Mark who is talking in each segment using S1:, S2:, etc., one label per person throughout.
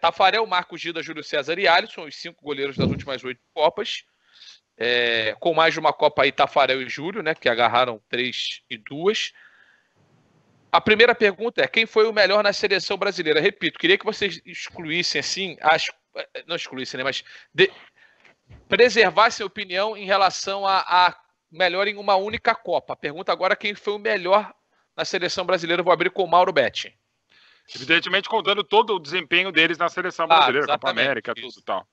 S1: Tafarel, Marcos Gida, Júlio César e Alisson, os 5 goleiros das últimas 8 Copas. Com mais de uma Copa aí, Tafarel e Júlio, né, que agarraram 3 e 2. A primeira pergunta é: quem foi o melhor na seleção brasileira? Repito, queria que vocês excluíssem assim, não excluíssem, né, mas preservassem a opinião em relação a melhor em uma única Copa. A pergunta agora é: quem foi o melhor na seleção brasileira? Eu vou abrir com o Mauro Betti.
S2: Evidentemente contando todo o desempenho deles na seleção brasileira, Copa América, tudo e tal.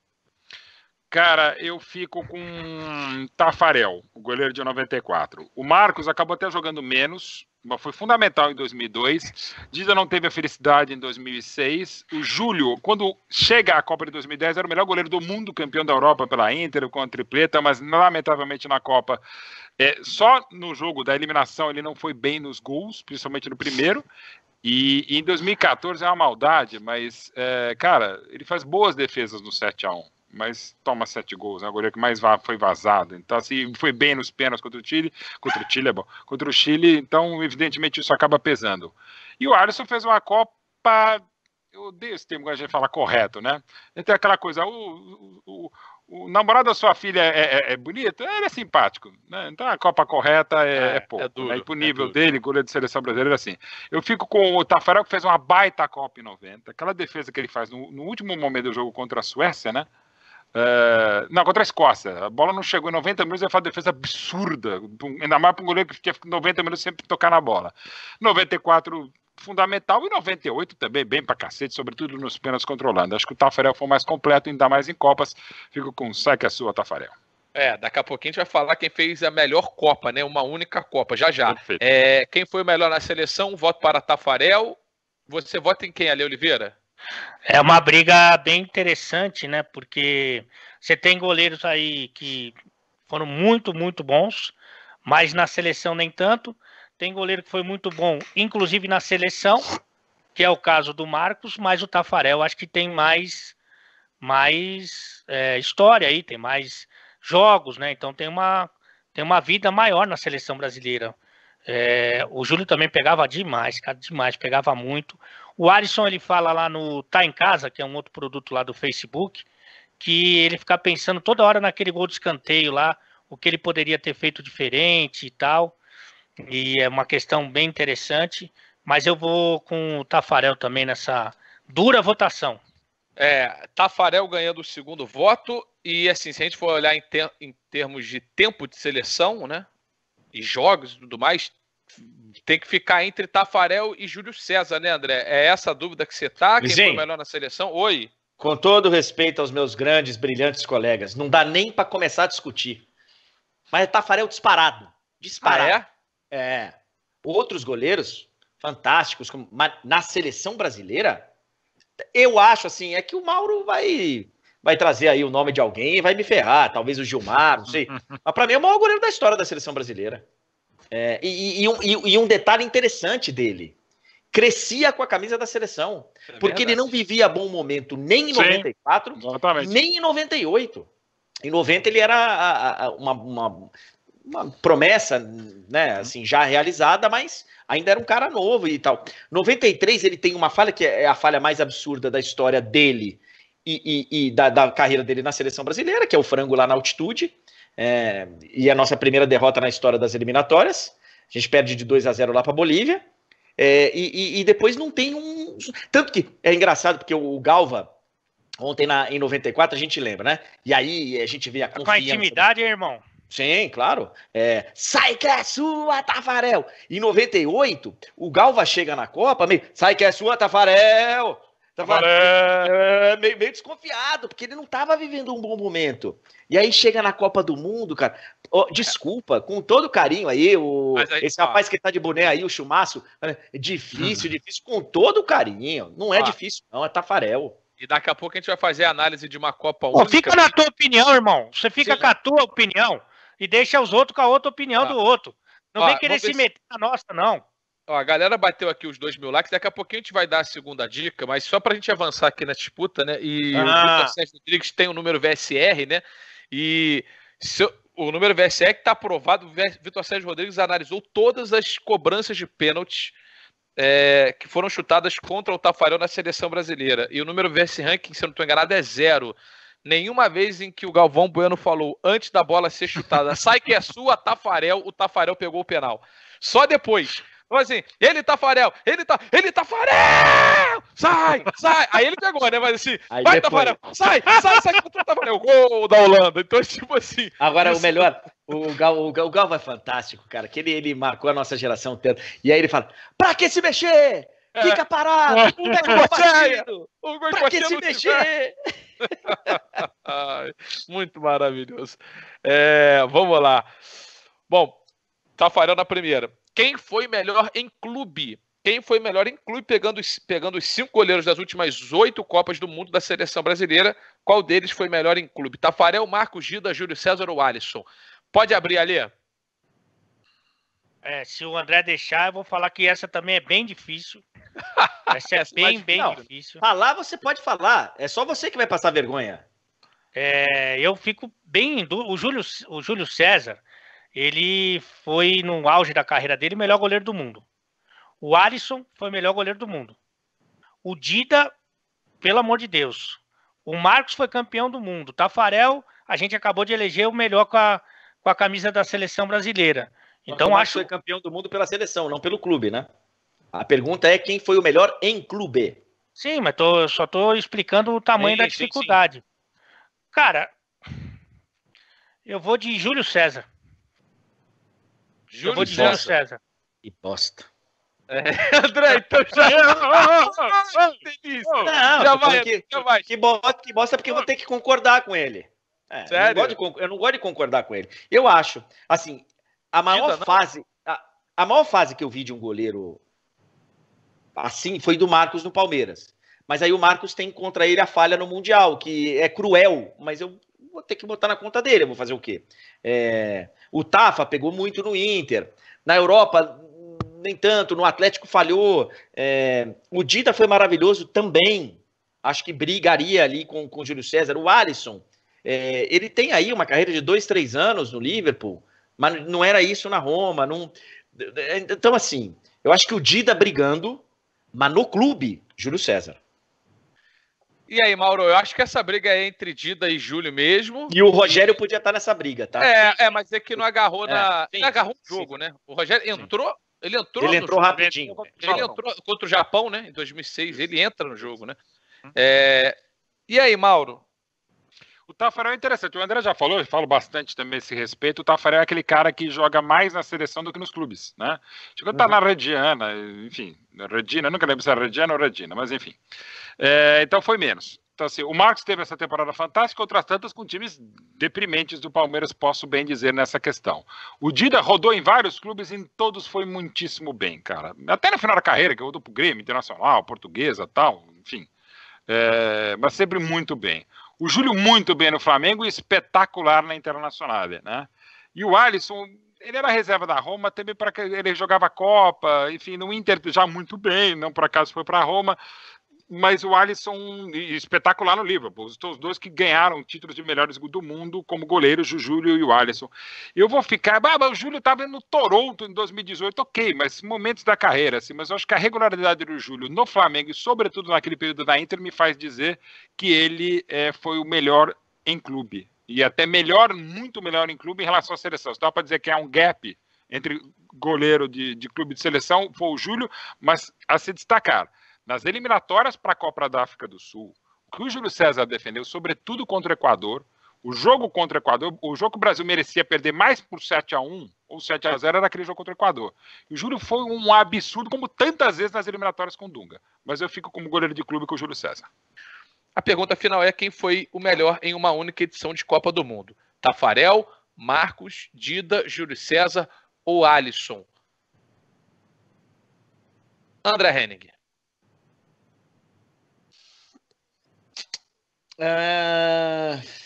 S2: Cara, eu fico com Tafarel, o goleiro de 94. O Marcos acabou até jogando menos, mas foi fundamental em 2002. Dida não teve a felicidade em 2006. O Júlio, quando chega à Copa de 2010, era o melhor goleiro do mundo, campeão da Europa pela Inter, com a tripleta, mas lamentavelmente na Copa, só no jogo da eliminação ele não foi bem nos gols, principalmente no primeiro. E em 2014 é uma maldade, mas, cara, ele faz boas defesas no 7-1. Mas toma 7 gols, né? O goleiro que mais foi vazado. Então, assim, foi bem nos pênaltis contra o Chile. Contra o Chile é bom. Contra o Chile, então, evidentemente, isso acaba pesando. E o Alisson fez uma Copa. Eu odeio esse termo que a gente fala correto, né? Então, aquela coisa, o namorado da sua filha é bonito, ele é simpático, né? Então a Copa correta é pouco. Duro, E pro nível dele, goleiro de seleção brasileira, assim. Eu fico com o Tafarel, que fez uma baita Copa em 90. Aquela defesa que ele faz no último momento do jogo contra a Suécia, né? Não, contra a Escócia. A bola não chegou em 90 minutos, ele faz uma defesa absurda. Ainda mais para um goleiro que fica 90 minutos sempre tocar na bola. 94, fundamental, e 98 também, bem pra cacete, sobretudo nos pênaltis controlando. Acho que o Tafarel foi mais completo, ainda mais em Copas. Fico com sai que é sua, Tafarel.
S1: Daqui a pouquinho a gente vai falar quem fez a melhor Copa, né? Uma única Copa, já. Quem foi o melhor na seleção? Voto para Tafarel. Você vota em quem, Ale Oliveira?
S3: É uma briga bem interessante, né? Porque você tem goleiros aí que foram muito, muito bons, mas na seleção nem tanto. Tem goleiro que foi muito bom, inclusive na seleção, que é o caso do Marcos, mas o Tafarel acho que tem mais história aí, tem mais jogos, né? Então tem uma vida maior na seleção brasileira. O Júlio também pegava demais, cara, demais, pegava muito. O Alisson, ele fala lá no Tá em Casa, que é um outro produto lá do Facebook, que ele fica pensando toda hora naquele gol de escanteio lá, o que ele poderia ter feito diferente e tal. E é uma questão bem interessante, mas eu vou com o Tafarel também nessa dura votação.
S1: Tafarel ganhando o segundo voto, e assim, se a gente for olhar em termos de tempo de seleção, né, e jogos e tudo mais, tem que ficar entre Tafarel e Júlio César, né, André? É essa a dúvida que você tá? Quem foi o melhor na seleção? Oi?
S4: Com todo respeito aos meus grandes, brilhantes colegas, não dá nem para começar a discutir. Mas é Tafarel disparado. Disparado. Outros goleiros fantásticos, mas na seleção brasileira, eu acho assim, é que o Mauro vai trazer aí o nome de alguém e vai me ferrar, talvez o Gilmar, não sei. Mas para mim é o maior goleiro da história da seleção brasileira. E um detalhe interessante dele, crescia com a camisa da seleção, porque ele não vivia bom momento nem em 94, nem em 98. Em 90 ele era uma promessa, né, assim, já realizada, mas ainda era um cara novo e tal. 93 ele tem uma falha que é a falha mais absurda da história dele e da carreira dele na seleção brasileira, que é o frango lá na altitude, e a nossa primeira derrota na história das eliminatórias. A gente perde de 2-0 lá para Bolívia, e depois não tem um... Tanto que é engraçado, porque o Galva, ontem em 94, a gente lembra, né? E aí a gente vê a confiança...
S3: Com a intimidade, irmão.
S4: Sim, claro. Sai que é sua, Tafarel. Em 98, o Galva chega na Copa, sai que é sua, Tafarel. Meio desconfiado, porque ele não estava vivendo um bom momento. E aí chega na Copa do Mundo, cara. Desculpa, com todo carinho aí, esse rapaz que tá de boné aí, o Chumaço, difícil, com todo carinho. Não é difícil, não, é Tafarel.
S1: E daqui a pouco a gente vai fazer a análise de uma Copa única.
S3: Fica na tua opinião, irmão. Você fica com a tua opinião e deixa os outros com a outra opinião do outro. Não vem querer se meter na nossa, não.
S1: A galera bateu aqui os 2.000 likes, daqui a pouquinho a gente vai dar a segunda dica, mas só pra gente avançar aqui na disputa, né? E o Vitor Sérgio Rodrigues tem o número VSR, né? E o número VSR que tá aprovado, o Vitor Sérgio Rodrigues analisou todas as cobranças de pênalti que foram chutadas contra o Tafarel na seleção brasileira. E o número VS Ranking, se eu não estou enganado, é 0. Nenhuma vez em que o Galvão Bueno falou, antes da bola ser chutada, sai que é sua, Tafarel, o Tafarel pegou o penal. Só depois. Então, assim, ele Tafarel, sai! Aí ele pegou, né? Mas assim, aí vai depois... Tafarel, sai contra o Tafarel, gol da Holanda. Então, tipo assim...
S4: Agora, o melhor, o Gal é fantástico, cara, que ele marcou a nossa geração tanto. E aí ele fala, pra que se mexer? Fica parado, pra que se mexer?
S1: Muito maravilhoso. Vamos lá. Bom, Tafarel na primeira. Quem foi melhor em clube? Pegando os 5 goleiros das últimas 8 Copas do Mundo da seleção brasileira, qual deles foi melhor em clube? Tafarel, Marcos Dida, Júlio César ou Alisson? Pode abrir ali?
S3: Se o André deixar, eu vou falar que essa também é bem difícil. Essa é bem difícil.
S4: Falar, você pode falar. É só você que vai passar vergonha.
S3: Eu fico bem... O Júlio César, ele foi, no auge da carreira dele, o melhor goleiro do mundo. O Alisson foi o melhor goleiro do mundo. O Dida, pelo amor de Deus. O Marcos foi campeão do mundo. O Tafarel, a gente acabou de eleger o melhor com a camisa da seleção brasileira. Então,
S4: o Marcos foi campeão do mundo pela seleção, não pelo clube, né? A pergunta é quem foi o melhor em clube.
S3: Sim, mas só tô explicando o tamanho da dificuldade. Sim. Cara, eu vou de Júlio César.
S1: Júlio César.
S4: E bosta.
S1: André, então já...
S4: Delícia. Não, já vai. Que bosta porque eu vou ter que concordar com ele.
S1: Sério?
S4: Eu não gosto de concordar com ele. Eu acho, assim, a maior fase que eu vi de um goleiro assim foi do Marcos no Palmeiras. Mas aí o Marcos tem contra ele a falha no Mundial, que é cruel, mas eu vou ter que botar na conta dele, eu vou fazer o quê? O Tafa pegou muito no Inter. Na Europa, nem tanto, no Atlético falhou. O Dida foi maravilhoso também. Acho que brigaria ali com o Júlio César. O Alisson, ele tem aí uma carreira de 2, 3 anos no Liverpool, mas não era isso na Roma. Então, assim, eu acho que o Dida brigando, mas no clube, Júlio César.
S1: E aí, Mauro, eu acho que essa briga é entre Dida e Júlio mesmo.
S4: E o Rogério podia estar nessa briga, tá?
S1: Mas é que não agarrou não agarrou o jogo, né? O Rogério entrou... Ele entrou
S4: rapidinho.
S1: Ele entrou contra o Japão, né? Em 2006. Ele entra no jogo, né? E aí, Mauro?
S2: O Tafarel é interessante. O André já falou, eu falo bastante também a esse respeito. O Tafarel é aquele cara que joga mais na seleção do que nos clubes, né? Chegou a estar na Rediana, enfim. Redina, nunca lembro se era Rediana ou Redina, mas enfim. Então foi menos. Então, assim, o Marcos teve essa temporada fantástica, outras tantas com times deprimentes do Palmeiras, posso bem dizer nessa questão. O Dida rodou em vários clubes e em todos foi muitíssimo bem, cara. Até no final da carreira, que rodou pro Grêmio, Internacional, Portuguesa, tal, enfim. Mas sempre muito bem. O Júlio muito bem no Flamengo e espetacular na Internacional, né? E o Alisson, ele era reserva da Roma, também para ele jogava Copa, enfim, no Inter já muito bem, não por acaso foi para Roma. Mas o Alisson, espetacular no Liverpool, os dois que ganharam títulos de melhores do mundo como goleiros, o Júlio e o Alisson. Eu vou ficar, o Júlio estava no Toronto em 2018, ok, mas momentos da carreira, assim, mas eu acho que a regularidade do Júlio no Flamengo e sobretudo naquele período da Inter me faz dizer que ele foi o melhor em clube, e até melhor, muito melhor em clube em relação à seleção. Dá para dizer que há um gap entre goleiro de clube de seleção, foi o Júlio, mas a se destacar. Nas eliminatórias para a Copa da África do Sul, o que o Júlio César defendeu, sobretudo contra o Equador, o jogo contra o Equador, o jogo que o Brasil merecia perder mais por 7-1 ou 7-0 era aquele jogo contra o Equador. E o Júlio foi um absurdo, como tantas vezes nas eliminatórias com o Dunga. Mas eu fico como goleiro de clube com o Júlio César.
S1: A pergunta final é quem foi o melhor em uma única edição de Copa do Mundo? Tafarel, Marcos, Dida, Júlio César ou Alisson? André Henning.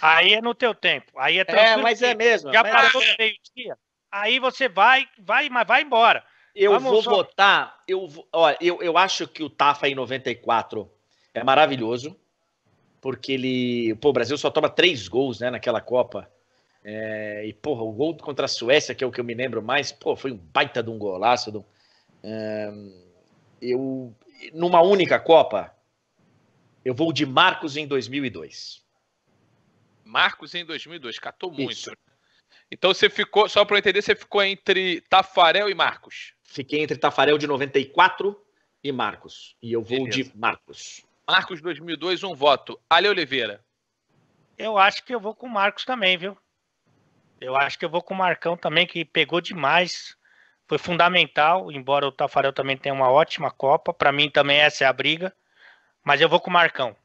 S3: Aí é no teu tempo. Aí é tranquilo.
S4: Mas é mesmo.
S3: Já passou do meio-dia. Aí você vai embora.
S4: Eu vou votar. Eu acho que o Tafa em 94 é maravilhoso. Porque o Brasil só toma 3 gols, né, naquela Copa. E, porra, o gol contra a Suécia, que é o que eu me lembro mais, foi um baita de um golaço. numa única Copa, eu vou de Marcos em 2002.
S1: Marcos em 2002, catou muito.
S4: Isso.
S1: Então você ficou, só para eu entender, você ficou entre Tafarel e Marcos.
S4: Fiquei entre Tafarel de 94 e Marcos. E eu vou de Marcos.
S1: Marcos 2002, um voto. Ale Oliveira.
S3: Eu acho que eu vou com o Marcos também, viu? Eu acho que eu vou com o Marcão também, que pegou demais. Foi fundamental, embora o Tafarel também tenha uma ótima Copa. Para mim também essa é a briga. Mas eu vou com o Marcão.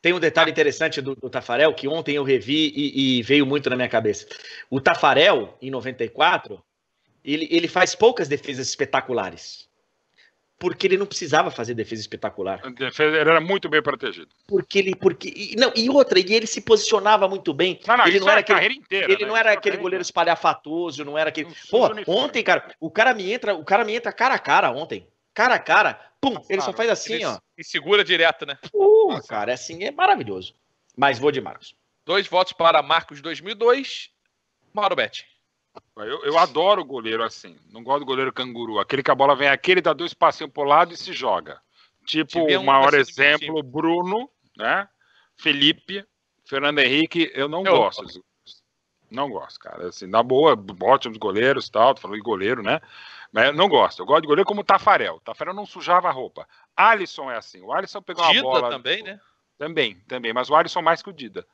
S4: Tem um detalhe interessante do Tafarel, que ontem eu revi e veio muito na minha cabeça. O Tafarel, em 94, ele faz poucas defesas espetaculares. Porque ele não precisava fazer defesa espetacular.
S2: Ele era muito bem protegido.
S4: E ele se posicionava muito bem. Ele não era aquele,
S2: carreira inteira,
S4: ele não era aquele goleiro espalhafatoso, não era aquele. Pô, ontem, cara, o cara me entra cara a cara ontem. Cara a cara, pum, ele só faz assim, ó.
S1: E segura direto, né?
S4: Porra, cara, assim é maravilhoso. Mas vou de Marcos.
S1: 2 votos para Marcos 2002. Mauro Betti.
S2: Eu adoro goleiro assim. Não gosto do goleiro canguru. Aquele que a bola vem aqui, ele dá 2 passinhos pro lado e se joga. Tipo, o maior exemplo, Bruno, né? Felipe, Fernando Henrique. Eu não gosto. Não gosto, cara. Assim, na boa, ótimos goleiros e tal. Tô falando de goleiro, né? Mas eu não gosto. Eu gosto de goleiro como o Tafarel. O Tafarel não sujava a roupa. Alisson é assim. O Alisson pegou uma bola...
S1: Dida também, né?
S2: Também. Mas o Alisson mais que o Dida.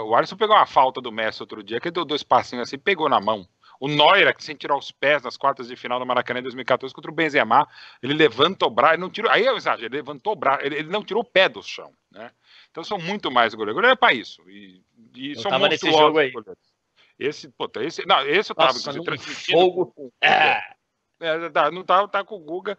S2: O Alisson pegou uma falta do Messi outro dia, que ele deu 2 passinhos assim, pegou na mão. O Neuer, que sem tirar os pés nas quartas de final do Maracanã em 2014 contra o Benzema, ele levanta o braço, ele não tirou, aí eu exagero, ele levantou o braço, ele não tirou o pé do chão, né? Então são muito mais goleiros. Goleiro é pra isso. E são
S4: nesse jogo aí.
S2: Esse eu tava transmitindo.
S4: Fogo.
S2: Não tá com o Guga.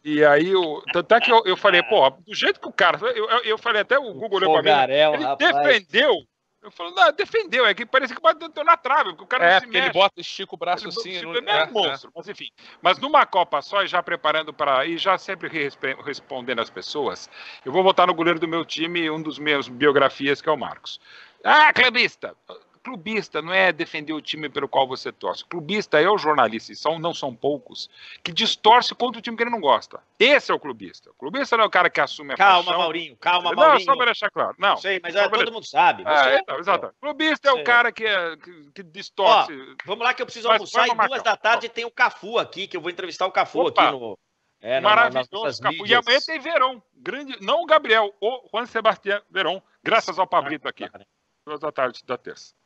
S2: E aí, tanto é que eu falei, pô, do jeito que o cara. Eu falei até o Guga olhou pra mim. Ele defendeu. Eu falei, não, defendeu. É que parece que bateu na trave, porque o cara não se mexe.
S1: Ele bota, estica o braço assim.
S2: Ele é um monstro, mas enfim. Mas numa Copa só, e já preparando para. E já sempre respondendo às pessoas, eu vou votar no goleiro do meu time, um dos meus biografias, que é o Marcos. Ah, clubista! Clubista não é defender o time pelo qual você torce. Clubista é o jornalista, e não são poucos, que distorce contra o time que ele não gosta. Esse é o clubista. O clubista não é o cara que assume a paixão.
S4: Calma, Maurinho. Não,
S2: só para deixar claro. Não
S4: sei, mas todo mundo sabe.
S2: Exato. Clubista é o cara que distorce.
S4: Ó, vamos lá que eu preciso almoçar e 2 da tarde tem o Cafu aqui, que eu vou entrevistar o Cafu aqui no...
S2: Maravilhoso, Cafu. E amanhã tem Verón. Não o Gabriel, o Juan Sebastián Verón. Graças ao Pablito aqui. 2 da tarde da terça.